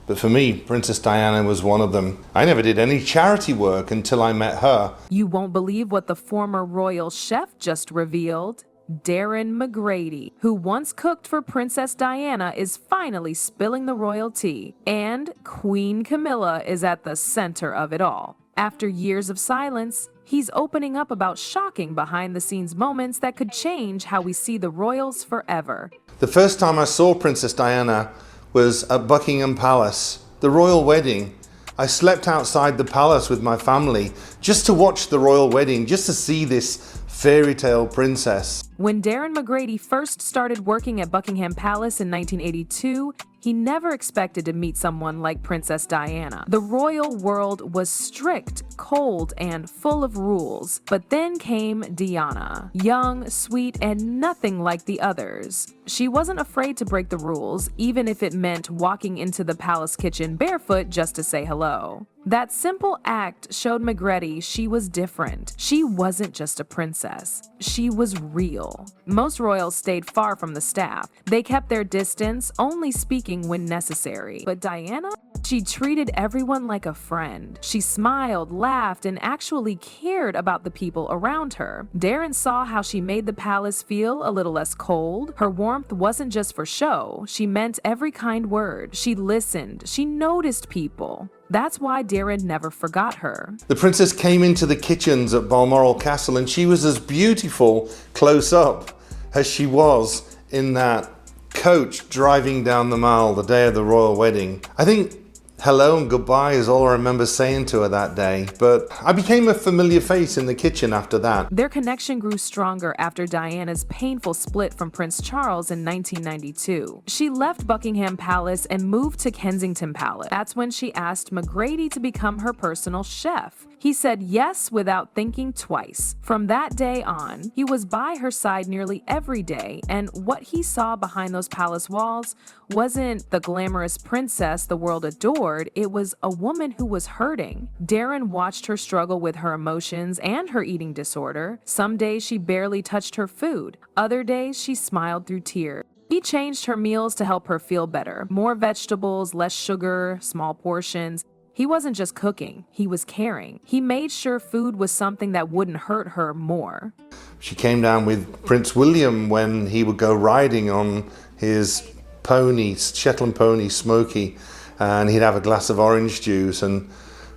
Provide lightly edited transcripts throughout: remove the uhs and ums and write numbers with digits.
But for me, Princess Diana was one of them. I never did any charity work until I met her. You won't believe what the former royal chef just revealed. Darren McGrady, who once cooked for Princess Diana, is finally spilling the royal tea. And Queen Camilla is at the center of it all. After years of silence, he's opening up about shocking behind-the-scenes moments that could change how we see the royals forever. The first time I saw Princess Diana was at Buckingham Palace, the royal wedding. I slept outside the palace with my family just to watch the royal wedding, just to see this fairy tale princess. When Darren McGrady first started working at Buckingham Palace in 1982, he never expected to meet someone like Princess Diana. The royal world was strict, cold, and full of rules. But then came Diana, young, sweet, and nothing like the others. She wasn't afraid to break the rules, even if it meant walking into the palace kitchen barefoot just to say hello. That simple act showed McGrady she was different. She wasn't just a princess. She was real. Most royals stayed far from the staff. They kept their distance, only speaking when necessary. But Diana? She treated everyone like a friend. She smiled, laughed, and actually cared about the people around her. Darren saw how she made the palace feel a little less cold. Her warmth wasn't just for show. She meant every kind word. She listened. She noticed people. That's why Darren never forgot her. The princess came into the kitchens at Balmoral Castle and she was as beautiful close up as she was in that coach driving down the mile the day of the royal wedding. I think hello and goodbye is all I remember saying to her that day, but I became a familiar face in the kitchen after that. Their connection grew stronger after Diana's painful split from Prince Charles in 1992. She left Buckingham Palace and moved to Kensington Palace. That's when she asked McGrady to become her personal chef. He said yes without thinking twice. From that day on, he was by her side nearly every day, and what he saw behind those palace walls wasn't the glamorous princess the world adored, it was a woman who was hurting. Darren watched her struggle with her emotions and her eating disorder. Some days she barely touched her food. Other days she smiled through tears. He changed her meals to help her feel better. More vegetables, less sugar, small portions. He wasn't just cooking, he was caring. He made sure food was something that wouldn't hurt her more. She came down with Prince William when he would go riding on his pony, Shetland pony, Smokey, and he'd have a glass of orange juice. And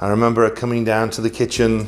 I remember her coming down to the kitchen,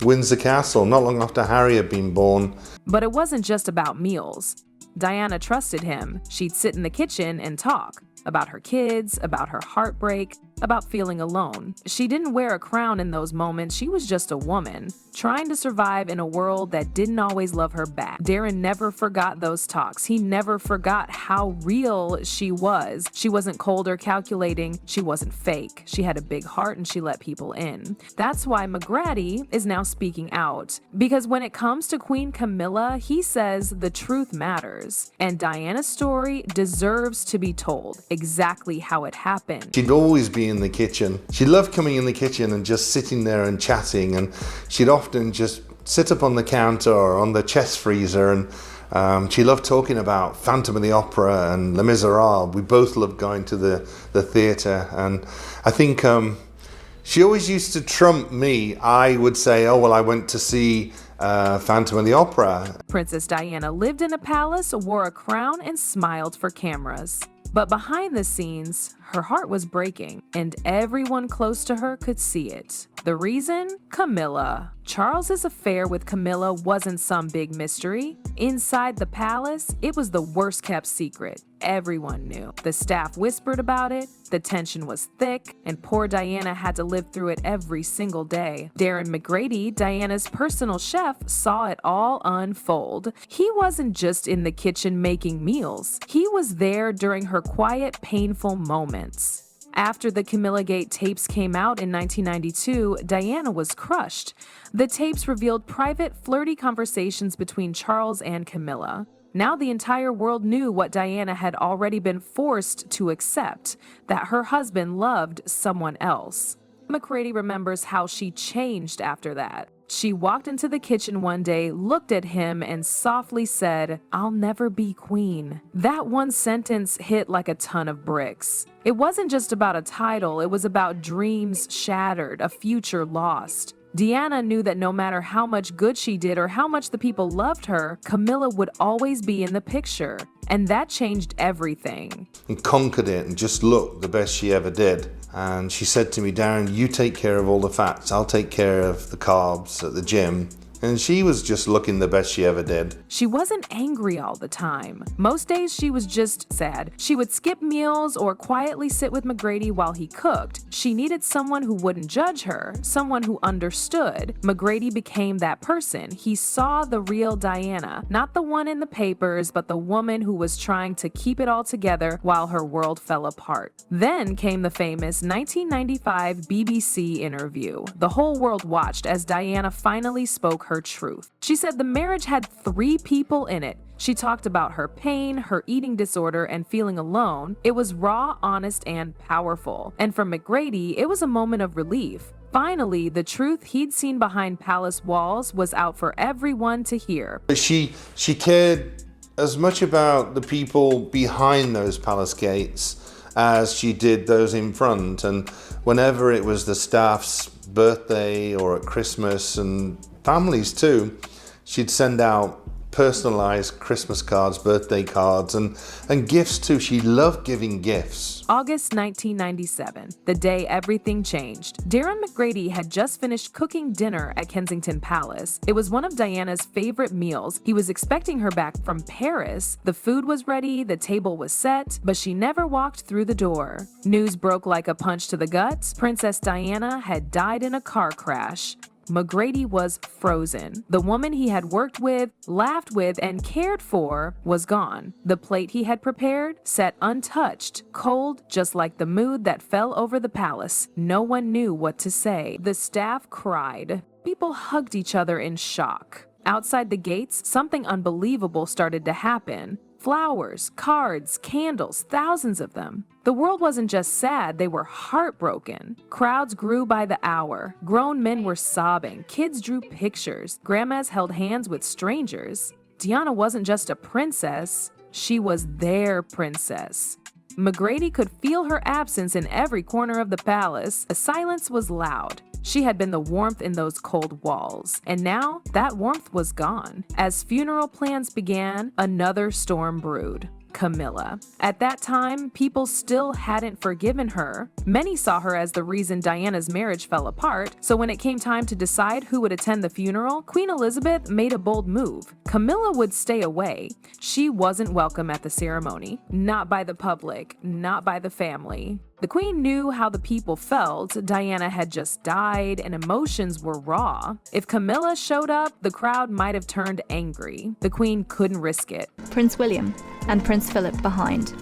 Windsor Castle, not long after Harry had been born. But it wasn't just about meals. Diana trusted him. She'd sit in the kitchen and talk about her kids, about her heartbreak, about feeling alone. She didn't wear a crown in those moments. She was just a woman, trying to survive in a world that didn't always love her back. Darren never forgot those talks. He never forgot how real she was. She wasn't cold or calculating. She wasn't fake. She had a big heart and she let people in. That's why McGrady is now speaking out. Because when it comes to Queen Camilla, he says the truth matters. And Diana's story deserves to be told exactly how it happened. She'd always be in the kitchen. She loved coming in the kitchen and just sitting there and chatting, and she'd often just sit up on the counter or on the chest freezer, and she loved talking about Phantom of the Opera and Les Miserables. We both loved going to the theatre, and I think she always used to trump me. I would say, oh well, I went to see Phantom of the Opera. Princess Diana lived in a palace, wore a crown, and smiled for cameras. But behind the scenes, her heart was breaking, and everyone close to her could see it. The reason? Camilla. Charles's affair with Camilla wasn't some big mystery. Inside the palace, it was the worst-kept secret. Everyone knew. The staff whispered about it, the tension was thick, and poor Diana had to live through it every single day. Darren McGrady, Diana's personal chef, saw it all unfold. He wasn't just in the kitchen making meals. He was there during her quiet, painful moments. After the Camilla Gate tapes came out in 1992, Diana was crushed. The tapes revealed private, flirty conversations between Charles and Camilla. Now the entire world knew what Diana had already been forced to accept, that her husband loved someone else. McGrady remembers how she changed after that. She walked into the kitchen one day, looked at him, and softly said, "I'll never be queen." That one sentence hit like a ton of bricks. It wasn't just about a title, it was about dreams shattered, a future lost. Diana knew that no matter how much good she did or how much the people loved her, Camilla would always be in the picture. And that changed everything. And conquered it and just looked the best she ever did. And she said to me, "Darren, you take care of all the fats. I'll take care of the carbs at the gym." And she was just looking the best she ever did. She wasn't angry all the time. Most days she was just sad. She would skip meals or quietly sit with McGrady while he cooked. She needed someone who wouldn't judge her, someone who understood. McGrady became that person. He saw the real Diana, not the one in the papers, but the woman who was trying to keep it all together while her world fell apart. Then came the famous 1995 BBC interview. The whole world watched as Diana finally spoke her truth. She said the marriage had 3 people in it. She talked about her pain, her eating disorder, and feeling alone. It was raw, honest, and powerful. And for McGrady, it was a moment of relief. Finally, the truth he'd seen behind palace walls was out for everyone to hear. She cared as much about the people behind those palace gates as she did those in front. And whenever it was the staff's birthday or at Christmas, and families too, she'd send out personalized Christmas cards, birthday cards, and gifts too. She loved giving gifts. August 1997, the day everything changed. Darren McGrady had just finished cooking dinner at Kensington Palace. It was one of Diana's favorite meals. He was expecting her back from Paris. The food was ready, the table was set, but she never walked through the door. News broke like a punch to the gut. Princess Diana had died in a car crash. McGrady was frozen. The woman he had worked with, laughed with, and cared for was gone. The plate he had prepared sat untouched, cold, just like the mood that fell over the palace. No one knew what to say. The staff cried. People hugged each other in shock. Outside the gates, something unbelievable started to happen. Flowers, cards, candles, thousands of them. The world wasn't just sad, they were heartbroken. Crowds grew by the hour. Grown men were sobbing. Kids drew pictures. Grandmas held hands with strangers. Diana wasn't just a princess, she was their princess. McGrady could feel her absence in every corner of the palace. The silence was loud. She had been the warmth in those cold walls, and now that warmth was gone. As funeral plans began, another storm brewed. Camilla. At that time, people still hadn't forgiven her. Many saw her as the reason Diana's marriage fell apart, so when it came time to decide who would attend the funeral, Queen Elizabeth made a bold move. Camilla would stay away. She wasn't welcome at the ceremony. Not by the public, not by the family. The Queen knew how the people felt. Diana had just died and emotions were raw. If Camilla showed up, the crowd might have turned angry. The Queen couldn't risk it. Prince William and Prince Philip behind.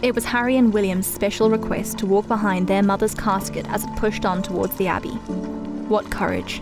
It was Harry and William's special request to walk behind their mother's casket as it pushed on towards the Abbey. What courage.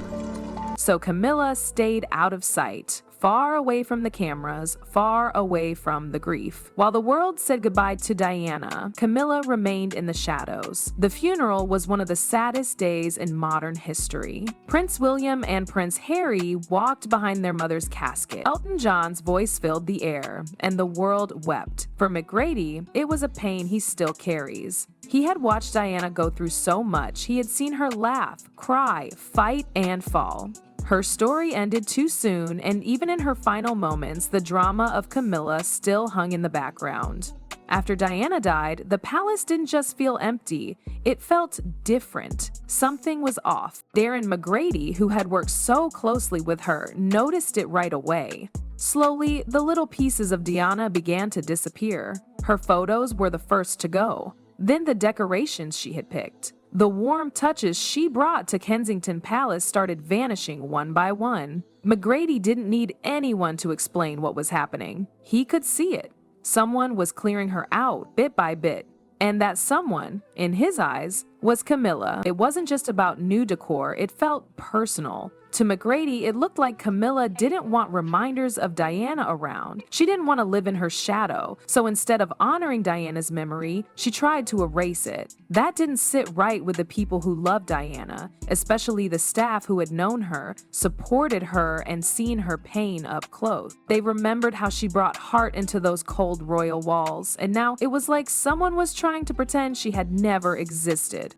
So Camilla stayed out of sight, far away from the cameras, far away from the grief. While the world said goodbye to Diana, Camilla remained in the shadows. The funeral was one of the saddest days in modern history. Prince William and Prince Harry walked behind their mother's casket. Elton John's voice filled the air, and the world wept. For McGrady, it was a pain he still carries. He had watched Diana go through so much. He had seen her laugh, cry, fight, and fall. Her story ended too soon, and even in her final moments, the drama of Camilla still hung in the background. After Diana died, the palace didn't just feel empty, it felt different. Something was off. Darren McGrady, who had worked so closely with her, noticed it right away. Slowly, the little pieces of Diana began to disappear. Her photos were the first to go. Then the decorations she had picked. The warm touches she brought to Kensington Palace started vanishing one by one. McGrady didn't need anyone to explain what was happening. He could see it. Someone was clearing her out bit by bit. And that someone, in his eyes, was Camilla. It wasn't just about new decor, it felt personal. To McGrady, it looked like Camilla didn't want reminders of Diana around. She didn't want to live in her shadow, so instead of honoring Diana's memory, she tried to erase it. That didn't sit right with the people who loved Diana, especially the staff who had known her, supported her, and seen her pain up close. They remembered how she brought heart into those cold royal walls, and now it was like someone was trying to pretend she had never existed.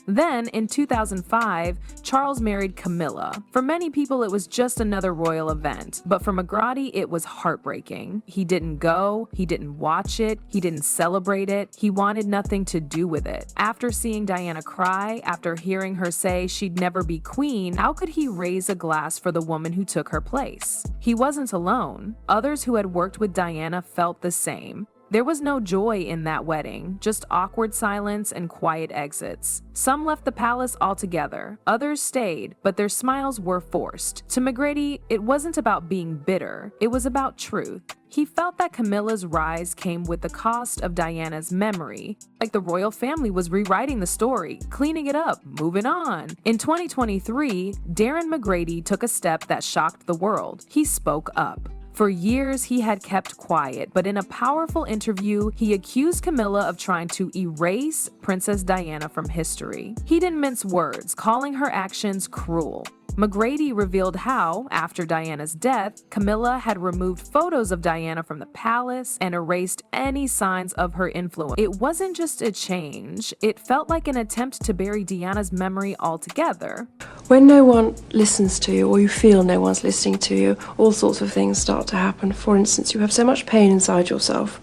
Then, in 2005, Charles married Camilla. For many people, it was just another royal event, but for McGrady, it was heartbreaking. He didn't go, he didn't watch it, he didn't celebrate it, he wanted nothing to do with it. After seeing Diana cry, after hearing her say she'd never be queen, how could he raise a glass for the woman who took her place? He wasn't alone. Others who had worked with Diana felt the same. There was no joy in that wedding, just awkward silence and quiet exits. Some left the palace altogether, others stayed, but their smiles were forced. To McGrady, it wasn't about being bitter, it was about truth. He felt that Camilla's rise came with the cost of Diana's memory, like the royal family was rewriting the story, cleaning it up, moving on. In 2023, Darren McGrady took a step that shocked the world. He spoke up. For years, he had kept quiet, but in a powerful interview, he accused Camilla of trying to erase Princess Diana from history. He didn't mince words, calling her actions cruel. McGrady revealed how, after Diana's death, Camilla had removed photos of Diana from the palace and erased any signs of her influence. It wasn't just a change, it felt like an attempt to bury Diana's memory altogether. When no one listens to you, or you feel no one's listening to you, all sorts of things start to happen. For instance, you have so much pain inside yourself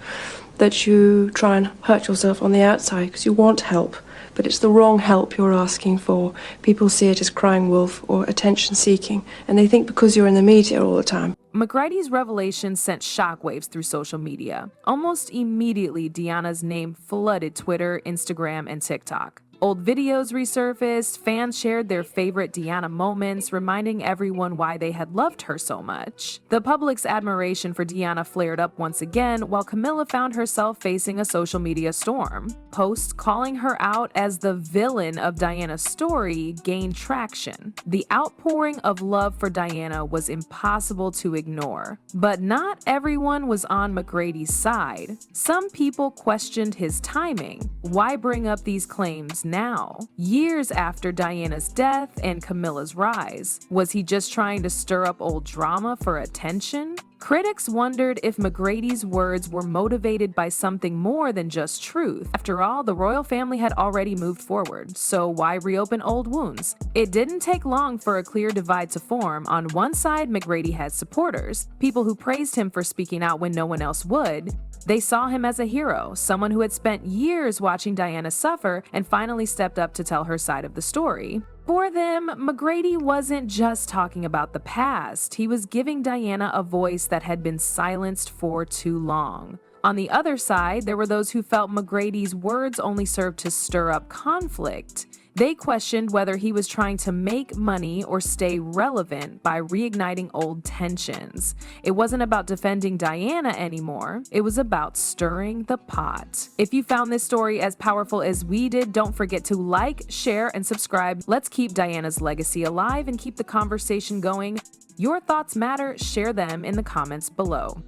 that you try and hurt yourself on the outside because you want help. But it's the wrong help you're asking for. People see it as crying wolf or attention seeking, and they think because you're in the media all the time. McGrady's revelation sent shockwaves through social media. Almost immediately, Diana's name flooded Twitter, Instagram, and TikTok. Old videos resurfaced, fans shared their favorite Diana moments, reminding everyone why they had loved her so much. The public's admiration for Diana flared up once again, while Camilla found herself facing a social media storm. Posts calling her out as the villain of Diana's story gained traction. The outpouring of love for Diana was impossible to ignore. But not everyone was on McGrady's side. Some people questioned his timing. Why bring up these claims now, years after Diana's death and Camilla's rise? Was he just trying to stir up old drama for attention? Critics wondered if McGrady's words were motivated by something more than just truth. After all, the royal family had already moved forward, so why reopen old wounds? It didn't take long for a clear divide to form. On one side, McGrady had supporters, people who praised him for speaking out when no one else would. They saw him as a hero, someone who had spent years watching Diana suffer and finally stepped up to tell her side of the story. For them, McGrady wasn't just talking about the past, he was giving Diana a voice that had been silenced for too long. On the other side, there were those who felt McGrady's words only served to stir up conflict. They questioned whether he was trying to make money or stay relevant by reigniting old tensions. It wasn't about defending Diana anymore, it was about stirring the pot. If you found this story as powerful as we did, don't forget to like, share, and subscribe. Let's keep Diana's legacy alive and keep the conversation going. Your thoughts matter, share them in the comments below.